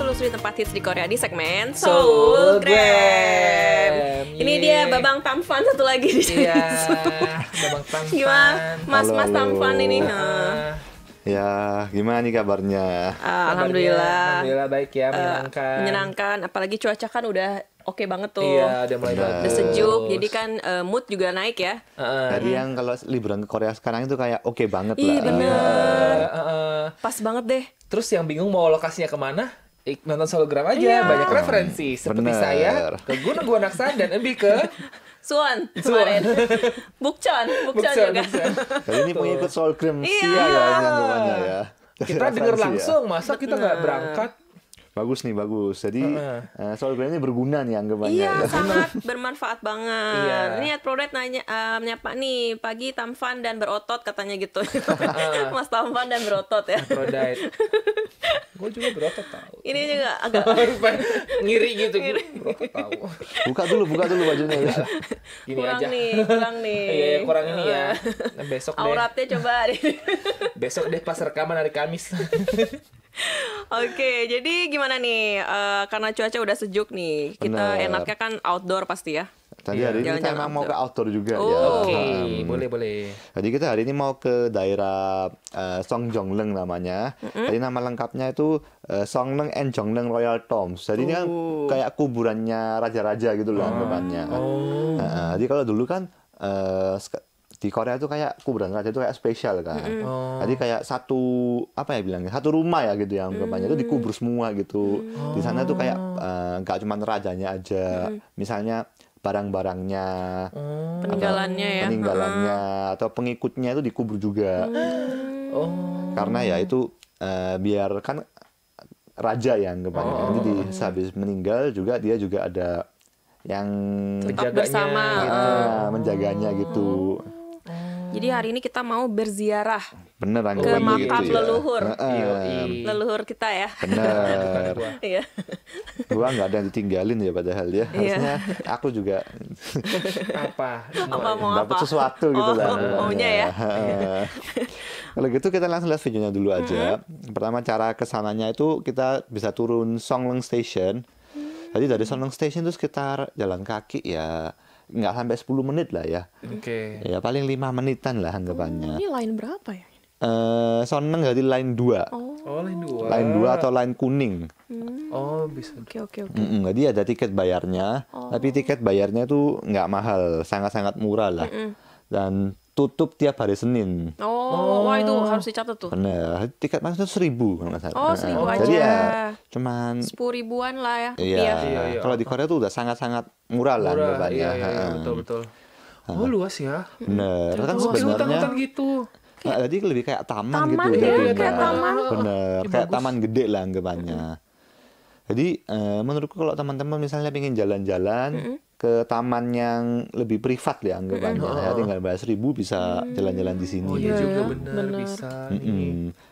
telusuri tempat hits di Korea di segmen Soul Soul Gram. Ini dia Babang Tamfan satu lagi di sini. Iya, Babang Tamfan. Gimana Mas Tamfan ini? Ya, gimana nih kabarnya? Alhamdulillah. Alhamdulillah baik ya, menyenangkan. Menyenangkan, apalagi cuaca kan udah oke banget tuh. Iya, udah mulai bagus. Udah sejuk, jadi kan mood juga naik ya. Jadi yang kalau liburan ke Korea sekarang itu kayak oke banget lah. Iya bener. Pas. Pas banget deh. Terus yang bingung mau lokasinya kemana? Nonton Sologram aja, Iya. banyak referensi. Seperti Bener. saya ke Gunung Guanaksan dan Ebi ke Suwon kemarin. Bukcon juga. Jadi ini pengikut Soul Gram Iya. setia ya ini anggapannya ya. kita denger langsung, masa kita nggak berangkat? Bagus nih, bagus. Jadi Soul Gram ini berguna nih anggapannya. Iya, ya. sangat bermanfaat banget. Iya. Ini Prodet nanya, menyapa nih, pagi tampan dan berotot katanya gitu. Mas tampan dan berotot ya. Prodite. Gue juga berotot tahu. Ini juga agak Ngiri gitu. Berotot tahu. Buka dulu bajunya ya. Gini kurang aja. nih. Iya, kurang ini ya. Nah, besok deh. Auratnya coba deh. Besok deh pas rekaman hari Kamis. Oke, jadi gimana nih? Karena cuaca udah sejuk nih, kita Bener. enaknya kan outdoor pasti ya. Tadi hari ini kita Jalan-jalan emang mau ke outdoor. outdoor juga Oh. ya. Oke, boleh. Jadi kita hari ini mau ke daerah Songjongleng namanya. Jadi nama lengkapnya itu Songleng and Jongleng Royal Tombs. Jadi ini kan kayak kuburannya raja-raja gitu loh anggapannya. Jadi kalau dulu kan di Korea itu kayak kuburan raja itu kayak spesial kan. Jadi kayak satu satu rumah ya gitu ya anggapannya itu dikubur semua gitu. Di sana tuh kayak nggak cuma rajanya aja, misalnya barang-barangnya, Peninggalannya ya. peninggalannya atau pengikutnya itu dikubur juga. Karena ya itu biar kan raja ya anggapannya. Jadi sehabis meninggal juga dia juga ada yang Tetap Penjaganya. bersama gitu. menjaganya gitu. Jadi hari ini kita mau berziarah Bener ke anggapannya makam gitu ya. leluhur. Yoi. Leluhur kita ya. Bener. Iya. Gua nggak ada yang ditinggalin ya padahal ya. Harusnya aku juga Apa? Mau dapat apa? sesuatu gitu lah. Maunya ya. Kalau gitu kita langsung lihat videonya dulu aja. Pertama cara kesananya itu kita bisa turun Songleng Station. Jadi dari Songleng Station itu sekitar jalan kaki ya nggak sampai 10 menit lah ya. Oke. Ya paling 5 menitan lah anggapannya. Ini line berapa ya? Songleng jadi line 2. Oh, line 2. Line 2 atau line kuning. Oh, bisa. Oke. Jadi ada tiket bayarnya, tapi tiket bayarnya itu nggak mahal, sangat-sangat murah lah. Dan tutup tiap hari Senin. Wah itu harus dicatat tuh. Bener, tiket masuk 1.000 kalau nggak salah. Oh, 1.000 aja. Jadi ya cuman 10 ribuan lah ya. iya. Iya. Kalau di Korea tuh udah sangat-sangat murah lah Murah, anggapannya. iya, betul. Oh, luas ya. Bener, kan Oh, kayak sebenarnya hutan-hutan gitu. jadi lebih kayak taman gitu Taman, iya, jadinya. kayak taman. Bener, Ya, kayak bagus. taman gede lah anggapannya. Jadi menurutku kalau teman-teman misalnya pengen jalan-jalan ke taman yang lebih privat ya anggapannya, ya tinggal bayar 1.000 bisa jalan-jalan di sini. Oh, iya Iya juga ya, bener bener. bisa. Ini.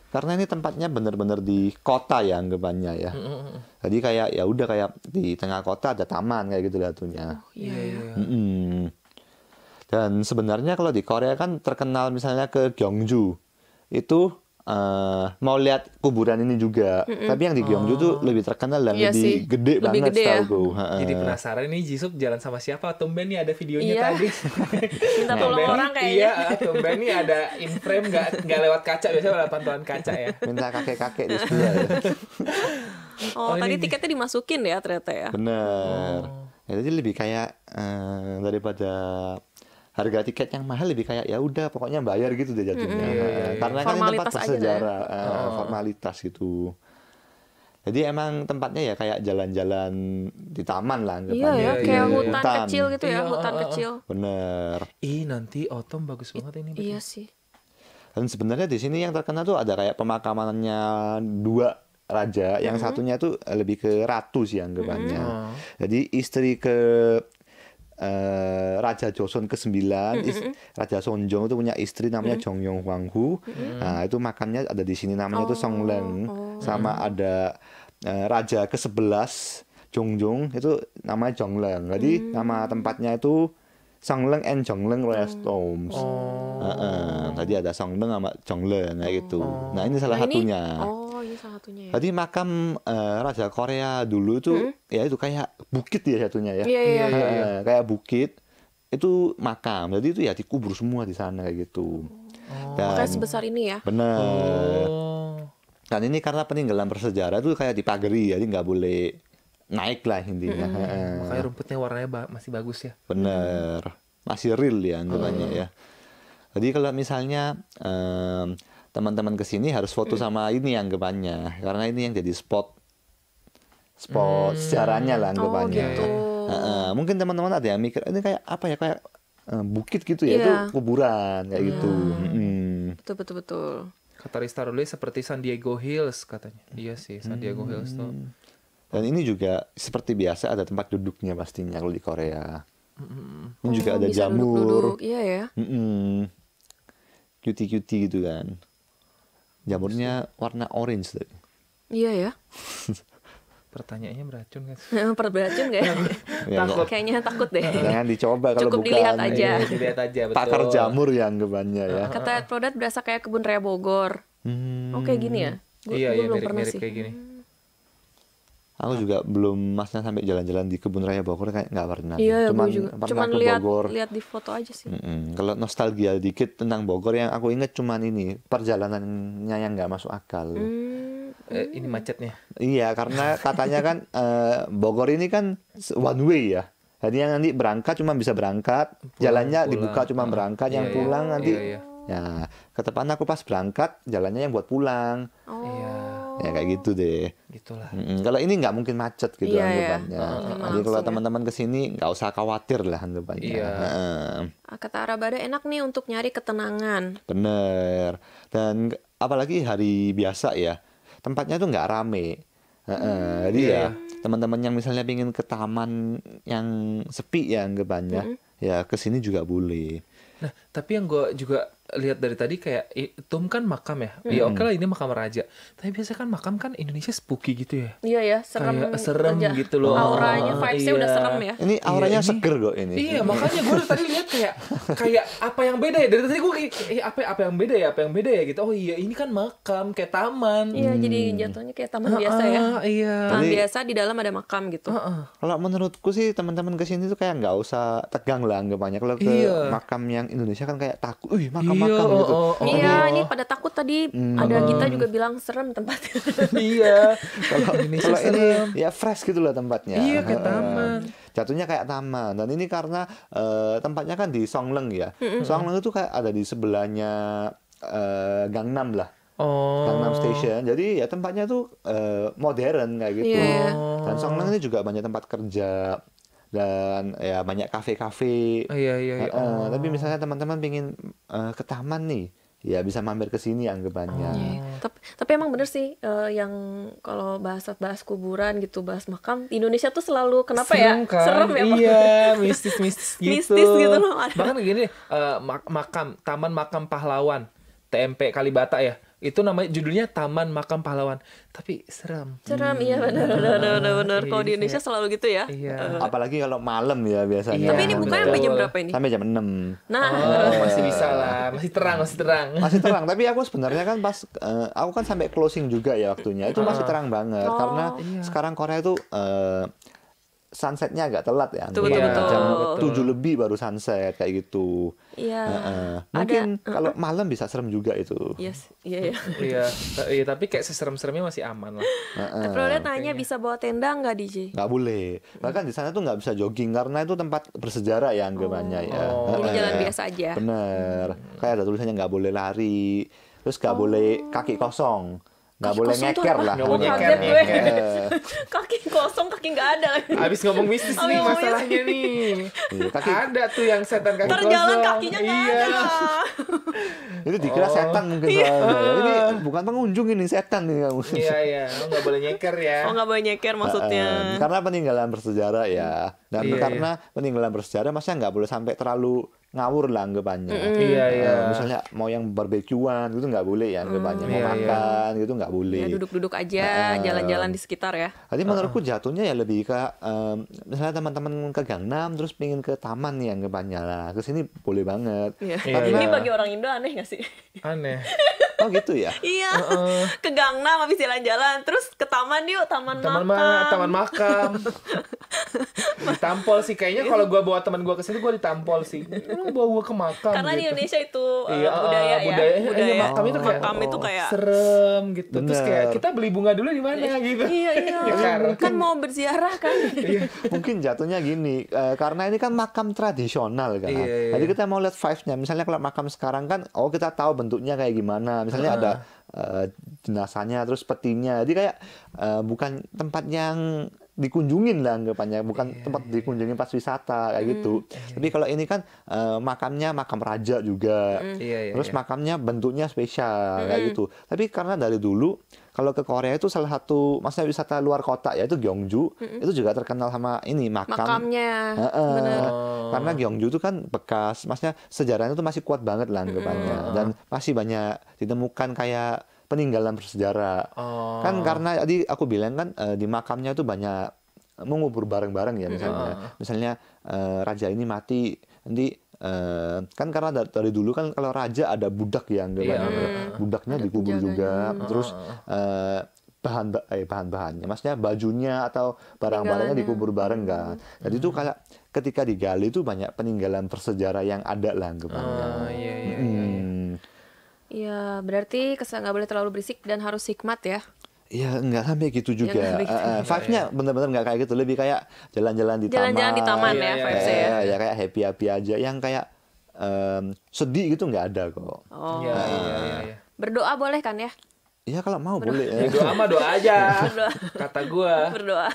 Karena ini tempatnya bener-bener di kota ya anggapannya ya. Jadi kayak ya udah kayak di tengah kota ada taman kayak gitu jatuhnya. Iya. Dan sebenarnya kalau di Korea kan terkenal misalnya ke Gyeongju itu mau lihat kuburan ini juga. Tapi yang di Gyeongju tuh lebih terkenal dan Iya lebih sih. gede Lebih banget gede ya. setahu gue. Jadi penasaran ini Jisuk jalan sama siapa? Tumben nih ada videonya Iya. tadi. Minta tolong Tumben orang nih- kayaknya. Iya, tumben nih ada in frame nggak lewat kaca, biasanya lewat pantauan kaca ya. Minta kakek-kakek di sebelah ya. Tadi tiketnya dimasukin ya ternyata ya. Bener. Ya, jadi lebih kayak daripada harga tiket yang mahal lebih kayak ya udah pokoknya bayar gitu deh jatuhnya. Karena kan ini tempat Formalitas aja bersejarah, formalitas gitu. Jadi emang tempatnya ya kayak jalan-jalan di taman lah Iya anggapannya. ya, Di kayak hutan kecil gitu ya, Iya, hutan kecil. Bener. Nanti Autumn bagus banget ini. Iya sih. Dan sebenarnya di sini yang terkenal tuh ada kayak pemakamannya dua raja, yang satunya tuh lebih ke ratu sih anggapannya. Jadi istri ke Raja Joseon ke-9, Raja Sonjong itu punya istri namanya Jongyong Hwanghu. Nah, itu makamnya ada di sini namanya itu Songleng. Sama ada Raja ke-11 Jongjong itu namanya Jongleng. Jadi nama tempatnya itu Songleng and Jongleng Royal Tombs. Tadi ada Songleng sama Jongleng kayak gitu. Nah, ini salah satunya. Oh, iya. salah satunya ya. Jadi makam Raja Korea dulu itu ya itu kayak bukit ya jatuhnya ya. Iya, iya. Kayak bukit itu makam. Jadi itu ya dikubur semua di sana kayak gitu. Makanya sebesar ini ya. Bener. Oh. Dan ini karena peninggalan bersejarah itu kayak dipagari, jadi nggak boleh naik lah intinya. Makanya rumputnya warnanya masih bagus ya. Bener. Masih real ya anggapannya ya. Jadi kalau misalnya teman-teman kesini harus foto sama ini anggapannya, karena ini yang jadi spot sejarahnya lah anggapannya. gitu. Mungkin teman-teman ada yang mikir ini kayak apa ya, kayak bukit gitu ya, Iya. itu kuburan kayak gitu. Betul. Kata Rista Rule seperti San Diego Hills katanya. Iya sih, San Diego Hills tuh. Dan ini juga seperti biasa ada tempat duduknya pastinya kalau di Korea. Ini juga ada bisa jamur. duduk-duduk. Iya ya. Cutie-cutie gitu kan. Jamurnya warna orange tadi. Iya ya. Pertanyaannya beracun kan? Beracun nggak ya? Ya, Takut. Kayaknya takut deh. jangan dicoba kalau Cukup bukan dilihat aja. Iya, dilihat aja betul. pakar jamur ya anggapannya ya. Kata Ed Prodat berasa kayak kebun raya Bogor. Oh kayak gini ya? Iya, Gua belum pernah mirip-mirip sih. kayak gini. Aku juga belum masnya sampai jalan-jalan di kebun raya Bogor kayak nggak pernah. Iya, Cuman gue juga. pernah Cuman ke lihat Bogor. lihat di foto aja sih. Kalau nostalgia dikit tentang Bogor yang aku inget cuman ini perjalanannya yang nggak masuk akal. Ini macetnya. Iya, karena katanya kan Bogor ini kan one way ya. Jadi yang nanti berangkat cuma bisa berangkat, jalannya pulang. dibuka cuma berangkat, yang Iya, pulang iya. nanti. Iya, iya. Ya, ke depan aku pas berangkat, jalannya yang buat pulang. Iya, Ya kayak gitu deh. gitulah. Kalau ini nggak mungkin macet gitu Iya, iya. anggapannya. Memang Jadi kalau langsung ya. teman-teman kesini nggak usah khawatir lah anggapannya. Iya. Kata Arabada enak nih untuk nyari ketenangan. Bener. Dan apalagi hari biasa ya, tempatnya tuh nggak rame. Jadi ya teman-teman yang misalnya pingin ke taman yang sepi ya anggapannya, ya kesini juga boleh. Nah, tapi yang gue juga lihat dari tadi kayak itu kan makam ya. Ya oke lah ini makam raja. Tapi biasanya kan makam kan Indonesia spooky gitu ya. Iya ya, serem. Kayak serem aja. gitu loh. Auranya, vibes-nya Iya. udah serem ya. Ini auranya ini- seger kok ini. Iya, makanya gue tadi lihat kayak apa yang beda ya? Dari tadi gue kayak apa yang beda ya? Apa yang beda ya gitu. Oh iya, ini kan makam kayak taman. Iya, jadi jatuhnya kayak taman biasa ya. Iya. Taman Jadi- biasa di dalam ada makam gitu. Kalau menurutku sih teman-teman kesini tuh kayak nggak usah tegang lah anggapannya. Kalau ke Iya. makam yang Indonesia kan kayak takut, makam-makam Iya, gitu. Iya, ini pada takut tadi. Ada Gita juga bilang serem tempatnya. Iya. Kalau Indonesia kalau ini serem. ya fresh gitu lah tempatnya. Iya, kayak taman. Jatuhnya kayak taman. Dan ini karena tempatnya kan di Songleng ya. Songleng itu kayak ada di sebelahnya Gangnam lah. Gangnam Station. Jadi ya tempatnya tuh modern kayak gitu. Iya. Dan Songleng ini juga banyak tempat kerja dan ya banyak kafe-kafe. Iya. Tapi misalnya teman-teman pingin ke taman nih, ya bisa mampir ke sini anggapannya. Tapi emang bener sih yang kalau bahas kuburan gitu, bahas makam, Indonesia tuh selalu kenapa Serem ya? kan? Serem ya, Pak? Iya, mistis-mistis gitu. Mistis gitu loh. Bahkan gini, Taman Makam Pahlawan, TMP Kalibata ya. Itu namanya judulnya Taman Makam Pahlawan. Tapi serem. Serem, iya bener. Kalau di Indonesia selalu gitu ya. Iya. Apalagi kalau malam ya biasanya. Iya, Tapi ini bukanya sampai jam berapa ini? Sampai jam 6. Nah, Masih bisa lah. Masih terang. Masih terang, tapi aku sebenarnya kan pas aku kan sampai closing juga ya waktunya. Itu masih terang banget karena sekarang Korea itu sunsetnya agak telat ya. Betul, Anggapannya. betul. Jam Betul. 7 lebih baru sunset kayak gitu. iya. Mungkin kalau malam bisa serem juga itu. Yes, iya. Iya, tapi kayak seserem-seremnya masih aman lah. Tapi udah nanya bisa bawa tenda nggak DJ? Nggak boleh. Bahkan di sana tuh nggak bisa jogging karena itu tempat bersejarah ya anggapannya ya. Jadi jalan biasa aja. Bener. Kayak ada tulisannya nggak boleh lari. Terus nggak boleh kaki kosong. Nggak Kaki boleh kosong tuh ngeker apa? lah. Nggak boleh Kaget nyeker, gue. nyeker. Kaki kosong, kaki nggak ada. Abis ngomong mistis Oh, nih ngomong masalahnya nih. Iya, kaki Ada tuh yang setan kaki Ntar kosong. jalan kakinya nggak Iya. ada. itu dikira setan mungkin soalnya. Ini bukan pengunjung ini setan nih kamu. Iya. Oh, nggak boleh nyeker ya. Oh nggak boleh nyeker maksudnya. Karena peninggalan bersejarah ya. Dan Iya, karena peninggalan bersejarah maksudnya nggak boleh sampai terlalu ngawur lah anggapannya. Iya. Misalnya mau yang barbekyuan gitu nggak boleh ya anggapannya. Mau Iya, iya. makan gitu nggak boleh. Ya duduk-duduk aja, jalan-jalan di sekitar ya. Jadi menurutku jatuhnya ya lebih ke misalnya teman-teman ke Gangnam terus pengen ke taman nih anggapannya lah. Ke sini boleh banget. Iya. Iya, Ini iya. bagi orang Indo aneh nggak sih? Aneh. Oh gitu ya. Iya, ke Gangnam habis jalan-jalan, terus ke taman yuk, taman Taman makam. makam. Ditampol sih kayaknya kalau gua bawa teman gua ke situ gua ditampol sih. Lu bawa gua ke makam Karena di gitu. Indonesia itu Iya, budaya ya, budayanya, budaya. iya, makam itu kayak Makam itu kayak serem gitu. Terus kayak Bener. kita beli bunga dulu di mana gitu. iya Nyekar. kan mau berziarah kan. Mungkin jatuhnya gini, karena ini kan makam tradisional kan. Iya. Jadi kita mau lihat vibes-nya. Misalnya kalau makam sekarang kan, oh kita tahu bentuknya kayak gimana. Misalnya ada jenazahnya, terus petinya. Jadi kayak bukan tempat yang dikunjungin lah anggapannya, bukan tempat dikunjungi pas wisata kayak gitu. Tapi kalau ini kan makamnya makam raja juga. Iya. Terus makamnya bentuknya spesial kayak gitu. Tapi karena dari dulu kalau ke Korea itu salah satu maksudnya wisata luar kota yaitu Gyeongju, itu juga terkenal sama ini makam. Makamnya. Heeh. Bener. Karena Gyeongju itu kan bekas, maksudnya sejarahnya itu masih kuat banget lah anggapannya. Dan masih banyak ditemukan kayak peninggalan bersejarah. Kan karena tadi aku bilang kan di makamnya itu banyak mengubur bareng-bareng ya misalnya. Misalnya raja ini mati, nanti kan karena dari dulu kan kalau raja ada budak ya anggapannya. Budaknya Ada dikubur penjaganya. juga. Terus bahan-bahannya, maksudnya bajunya atau barang-barangnya Peninggalannya. dikubur bareng kan. Jadi itu kayak ketika digali itu banyak peninggalan bersejarah yang ada lah anggapannya. Iya. Iya, berarti nggak boleh terlalu berisik dan harus hikmat ya. Ya nggak sampai gitu Ya, juga. nggak sampai gitu. Vibe-nya bener-bener nggak kayak gitu. Lebih kayak jalan-jalan di taman. Jalan-jalan di taman ya, Iya, vibes-nya ya. Ya kayak happy-happy aja. Yang kayak sedih gitu nggak ada kok. Oh. Iya. Berdoa boleh kan ya? Ya kalau mau boleh. Ya, doa mah doa aja. Berdoa. Kata gua. Berdoa.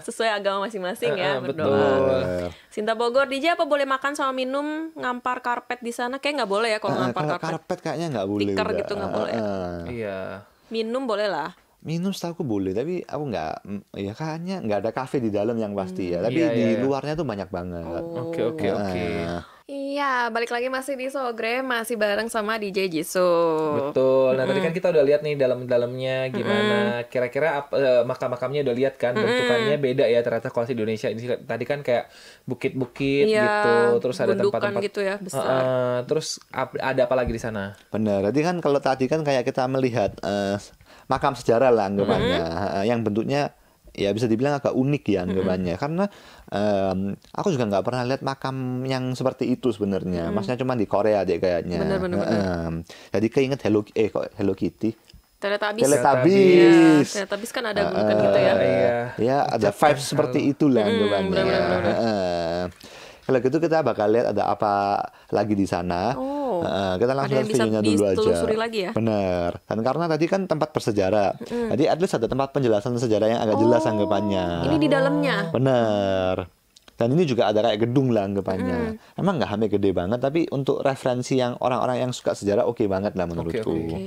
Sesuai agama masing-masing ya, Betul. berdoa. Sinta Bogor, DJ apa boleh makan sama minum ngampar karpet di sana? Kayak nggak boleh ya kalau ngampar Kalau karpet. karpet kayaknya nggak boleh. Tikar udah. gitu nggak boleh. Iya. Minum boleh lah. Minum setahu aku boleh, tapi aku nggak, ya kayaknya nggak ada kafe di dalam yang pasti ya. Tapi Iya, di iya. luarnya tuh banyak banget. Oke. Iya, balik lagi masih di Sogre, masih bareng sama DJ Jisoo. Betul. Nah, tadi kan kita udah lihat nih dalam-dalamnya gimana. Kira-kira makam-makamnya udah lihat kan bentukannya beda ya ternyata kalau di Indonesia. Tadi kan kayak bukit-bukit Iya, gitu, terus ada gundukan tempat-tempat gitu ya, besar. terus ada apa lagi di sana? Benar. Jadi kan kalau tadi kan kayak kita melihat makam sejarah lah anggapannya, yang bentuknya ya bisa dibilang agak unik ya anggapannya. Karena aku juga nggak pernah lihat makam yang seperti itu sebenarnya. Maksudnya cuma di Korea deh kayaknya. Bener. Jadi keinget Hello Kitty. Teletubbies. Teletubbies. Iya, Teletubbies kan ada gundukan gitu ya. Iya. Ya, ada vibes seperti itulah anggapannya. bener. Kalau gitu kita bakal lihat ada apa lagi di sana. Oh, Kita langsung ada yang lihat bisa videonya dulu aja. ditelusuri lagi ya? Bener. Dan karena tadi kan tempat bersejarah. Jadi at least ada tempat penjelasan sejarah yang agak jelas anggapannya. Ini di dalamnya. Bener. Dan ini juga ada kayak gedung lah anggapannya. Emang nggak sampai gede banget, tapi untuk referensi yang orang-orang yang suka sejarah oke banget lah menurutku. Oke.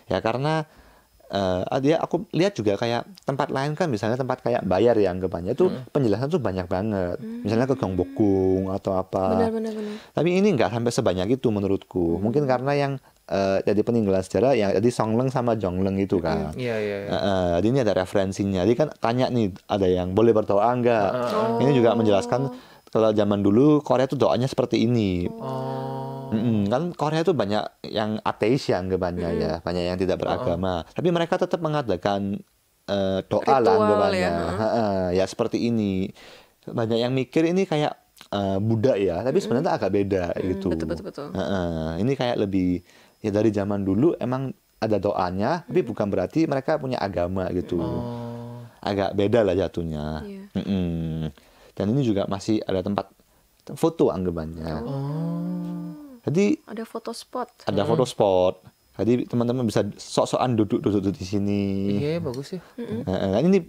Ya karena aku lihat juga kayak tempat lain kan misalnya tempat kayak bayar ya anggapannya itu penjelasan tuh banyak banget. Misalnya ke Gyeongbokgung atau apa. Benar. Tapi ini nggak sampai sebanyak itu menurutku. Mungkin karena yang jadi peninggalan sejarah yang jadi Songleng sama Jongleng itu kan. Iya. Jadi ini ada referensinya. Jadi kan tanya nih ada yang boleh berdoa enggak. Ini juga menjelaskan kalau zaman dulu Korea tuh doanya seperti ini. Kan Korea tuh banyak yang ateis ya anggapannya ya, banyak yang tidak beragama. Tapi mereka tetap mengadakan doa lah Ritual anggapannya. ya. Ya seperti ini. Banyak yang mikir ini kayak Buddha ya, tapi sebenarnya agak beda gitu. Betul. Ini kayak lebih ya dari zaman dulu emang ada doanya, tapi bukan berarti mereka punya agama gitu. Agak beda lah jatuhnya. Iya. Dan ini juga masih ada tempat foto anggapannya. Jadi Ada foto spot. ada foto spot. Jadi teman-teman bisa sok-sokan duduk-duduk di sini. Iya, bagus sih. Ini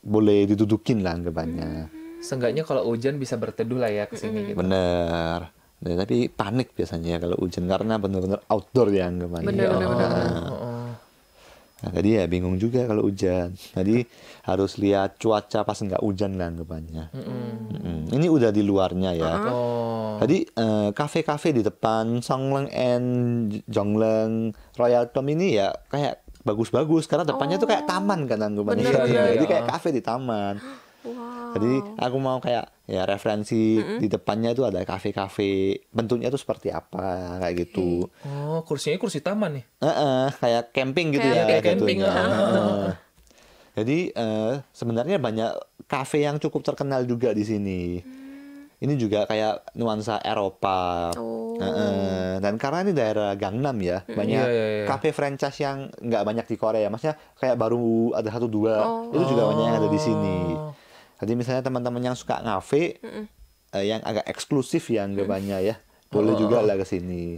boleh didudukin lah anggapannya. Seenggaknya kalau hujan bisa berteduh lah ya ke sini gitu. Bener. Nah, tapi panik biasanya kalau hujan karena benar-benar outdoor ya anggapannya. Bener. Nah, tadi ya bingung juga kalau hujan. Jadi harus lihat cuaca pas nggak hujan lah anggapannya. Ini udah di luarnya ya. Jadi kafe-kafe di depan Songleng and Jongleng Royal Dome ini ya kayak bagus-bagus karena depannya tuh kayak taman kan anggapannya. Bener. Jadi kayak kafe di taman. Jadi aku mau kayak ya referensi di depannya itu ada kafe-kafe, bentuknya tuh seperti apa kayak gitu. Oh, kursinya kursi taman nih. Kayak camping gitu Kayak ya camping, jatuhnya. ah. Jadi sebenarnya banyak kafe yang cukup terkenal juga di sini. Ini juga kayak nuansa Eropa. Oh. Dan karena ini daerah Gangnam ya, banyak Iya, iya, iya. kafe franchise yang nggak banyak di Korea. Maksudnya kayak baru ada 1-2, itu juga banyak yang ada di sini. Jadi misalnya teman-teman yang suka ngafe, yang agak eksklusif ya anggapannya ya, boleh juga lah ke sini.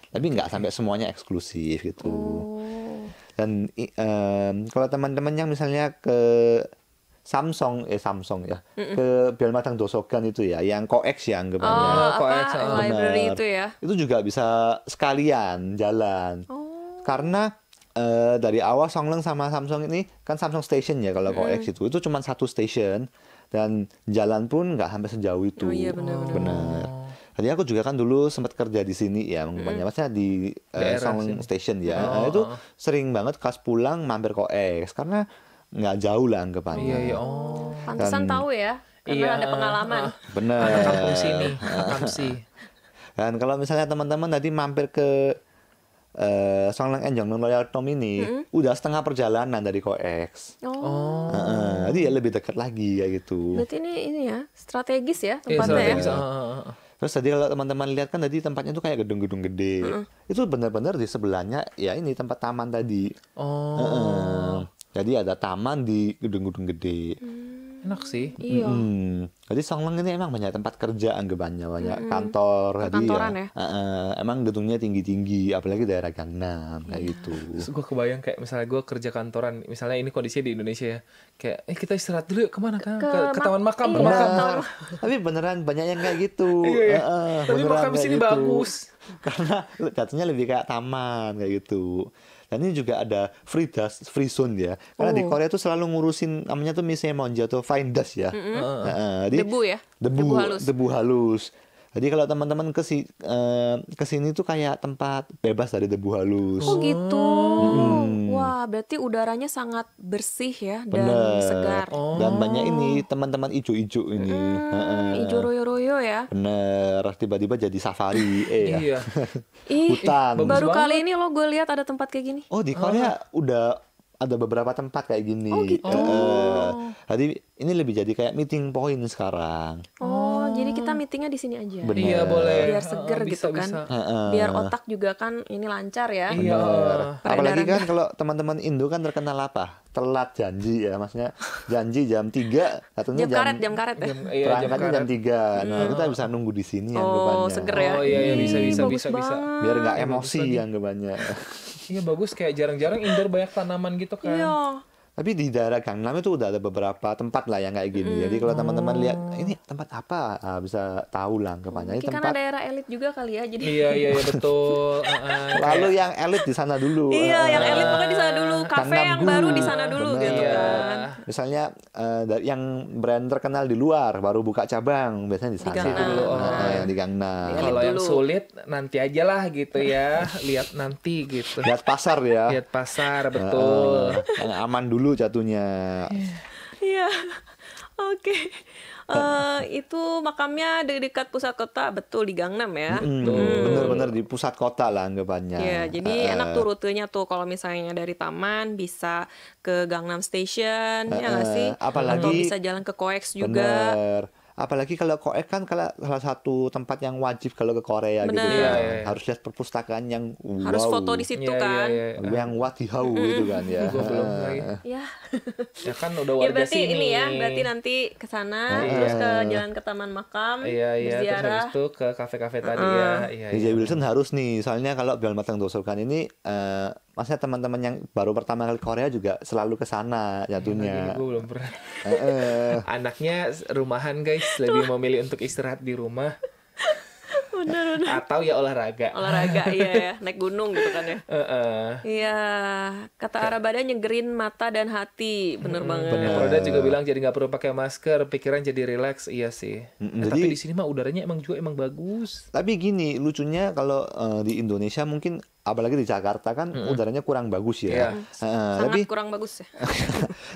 Tapi nggak sampai semuanya eksklusif gitu. Dan kalau teman-teman yang misalnya ke Samsung ya, ke Belmatang Dosogan itu ya, yang koeks ya anggapannya. koeks, library Benar. itu ya. Itu juga bisa sekalian jalan. Karena dari awal Songleng sama Samsung ini kan Samsung Station ya kalau koeks itu cuma satu station dan jalan pun nggak sampai sejauh itu. Oh iya, benar-benar. Benar. Jadi aku juga kan dulu sempat kerja di sini ya, makanya maksudnya di Daerah Songleng sini. Station ya. Itu sering banget pas pulang mampir koeks karena nggak jauh lah anggapannya. Iya, iya. Oh. Pantesan tahu ya, karena Iya. ada pengalaman. Benar. Anak kampung sini, Akamsi. Dan kalau misalnya teman-teman tadi mampir ke Songleng Enjong Royal Tom ini, udah setengah perjalanan dari koeks. Oh. Jadi ya lebih dekat lagi kayak gitu. Berarti ini ya, strategis ya Iya, tempatnya ya. strategis. Ah. Terus tadi kalau teman-teman lihat kan tadi tempatnya tuh kayak gedung-gedung gede. Itu benar-benar di sebelahnya ya ini tempat taman tadi. Oh, Jadi ada taman di gedung-gedung gede. enak sih. Iya. Jadi Songleng ini emang banyak tempat kerja anggapannya, banyak kantor. Jadi Perkantoran ya? emang gedungnya tinggi-tinggi, apalagi daerah Gangnam kayak gitu. Terus gue kebayang kayak misalnya gue kerja kantoran, misalnya ini kondisinya di Indonesia ya, kayak kita istirahat dulu yuk kemana kan? Ke taman makam, ke iya. makam. Nah, tapi beneran banyak yang kayak gitu. Iya, iya. Tapi Beneran makam di kayak sini gitu. bagus. Karena jatuhnya lebih kayak taman kayak gitu. Dan ini juga ada free dust, free zone ya. Karena di Korea tuh selalu ngurusin namanya tuh misemonji atau fine dust ya. Jadi Debu ya? Debu, Debu halus. debu halus. Jadi kalau teman-teman ke sini tuh kayak tempat bebas dari debu halus. Oh gitu. Wah, berarti udaranya sangat bersih ya dan Bener. segar. Dan banyak ini teman-teman ijo-ijo ini. Ijo royo-royo ya. Bener, tiba-tiba jadi safari ya. Iya. Ih, Hutan. bagus baru banget. kali ini lo gue lihat ada tempat kayak gini. Oh, di Korea udah ada beberapa tempat kayak gini. Oh, gitu. Jadi ini lebih jadi kayak meeting point sekarang. Oh, jadi kita meetingnya di sini aja. Bener. Iya boleh. Biar seger Bisa, gitu kan. bisa. Biar otak juga kan ini lancar ya. Iya. Apalagi Peredaran. kan kalau teman-teman Indo kan terkenal apa? Telat janji ya, maksudnya janji jam 3, katanya Jam karet ya. Iya, jam berangkatnya jam karet. 3. Nah, kita bisa nunggu di sini Oh, anggapannya. seger ya. Oh iya, iya, bisa, Ih, bisa, bagus bisa, bisa. banget. Biar nggak Bagus emosi lagi. anggapannya. Iya bagus, kayak jarang-jarang indoor banyak tanaman gitu kan. Iya. Tapi di daerah Gangnam itu udah ada beberapa tempat lah yang kayak gini. Jadi kalau teman-teman lihat ini tempat apa, bisa tahu lah anggapannya. Ini Mungkin karena tempat. daerah elit juga kali ya. Jadi Iya, iya, iya betul. Lalu yang elit di sana dulu. iya, yang elit pokoknya di sana dulu. Kafe Gangnam yang dulu. baru di sana dulu Bener. gitu Iya. kan. Misalnya dari yang brand terkenal di luar baru buka cabang biasanya di sana. Gangnam. Dulu, Di Gangnam. Elit Kalau yang dulu. sulit nanti aja lah gitu ya, lihat nanti gitu. Lihat pasar ya. Lihat pasar betul. Yang aman dulu jatuhnya. Iya. Oke. Itu makamnya di dekat pusat kota, betul di Gangnam ya. Bener-bener di pusat kota lah anggapannya. Iya, jadi enak tuh rutenya tuh kalau misalnya dari taman bisa ke Gangnam Station, ya nggak sih? apalagi- Atau bisa jalan ke COEX juga. Bener. Apalagi kalau koek kan kalau salah satu tempat yang wajib kalau ke Korea gitu Bener. kan. Iya, iya. Harus lihat perpustakaan yang Harus wow. foto di situ Iya, kan. iya, iya. Yang wadihau gitu kan ya. Gua belum lagi. Ya. Ya kan udah Ya warga berarti sini. ini ya, berarti nanti ke sana terus ke jalan ke Taman Makam, Iya, iya. Terus berziarah. habis itu ke kafe-kafe tadi ya. Iya, DJ iya. Wilson harus nih, soalnya kalau Belmatang Dosokan ini, maksudnya teman-teman yang baru pertama kali ke Korea juga selalu ke sana jatuhnya. Gue belum pernah. Eh, Anaknya rumahan guys, lebih memilih untuk istirahat di rumah Bener. atau ya olahraga. Olahraga iya ya, naik gunung gitu kan ya. Iya, kata Arabada nyegerin mata dan hati, bener banget. Proda juga bilang jadi nggak perlu pakai masker, pikiran jadi rileks. Iya sih. jadi- Tapi di sini mah udaranya emang bagus. Tapi gini, lucunya kalau di Indonesia mungkin apalagi di Jakarta kan udaranya kurang bagus ya. Iya. Tapi Sangat kurang bagus ya.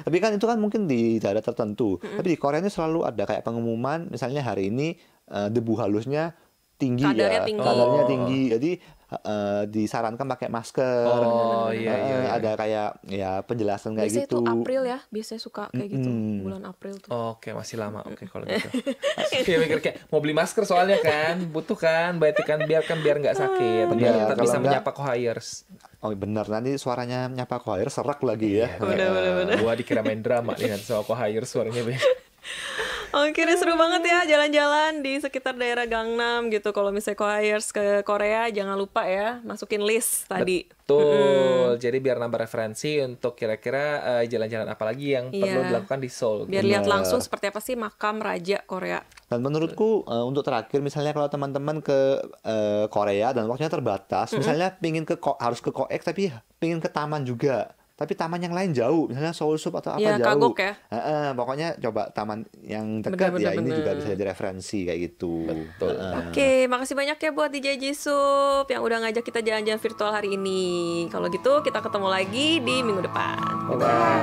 tapi kan itu kan mungkin di daerah tertentu. Tapi di Korea ini selalu ada kayak pengumuman, misalnya hari ini debu halusnya tinggi Kadarnya ya, tinggi. kadarnya tinggi. Jadi disarankan pakai masker. Oh, iya, iya, iya. Ada kayak ya penjelasan kayak Biasanya gitu. itu April ya, biasanya suka kayak gitu, bulan April tuh. Oke, masih lama. Oke, kalau gitu. Iya, mikir kayak mau beli masker soalnya kan, butuh kan, berarti kan biar nggak sakit, biar Iya, tetap kalau bisa enggak- menyapa co-hires. Oh benar, nanti suaranya nyapa choir serak lagi ya. Bener. Gua dikira main drama nih nanti sama co-hires suaranya beda. Oke deh, seru banget ya jalan-jalan di sekitar daerah Gangnam gitu. Kalau misalnya co-hires ke Korea, jangan lupa ya masukin list tadi. Betul. Jadi biar nambah referensi untuk kira-kira jalan-jalan apa lagi yang perlu Iya. dilakukan di Seoul. Biar lihat langsung seperti apa sih makam raja Korea. Dan menurutku untuk terakhir misalnya kalau teman-teman ke Korea dan waktunya terbatas, misalnya harus ke Koek tapi pingin ke taman juga. Tapi taman yang lain jauh, misalnya Seoul Soup atau apa Iya, jauh. kagok ya. Pokoknya coba taman yang dekat ya, ini juga bisa jadi referensi kayak gitu. Betul. Oke, makasih banyak ya buat DJ Jisup yang udah ngajak kita jalan-jalan virtual hari ini. Kalau gitu kita ketemu lagi di minggu depan. Bye-bye.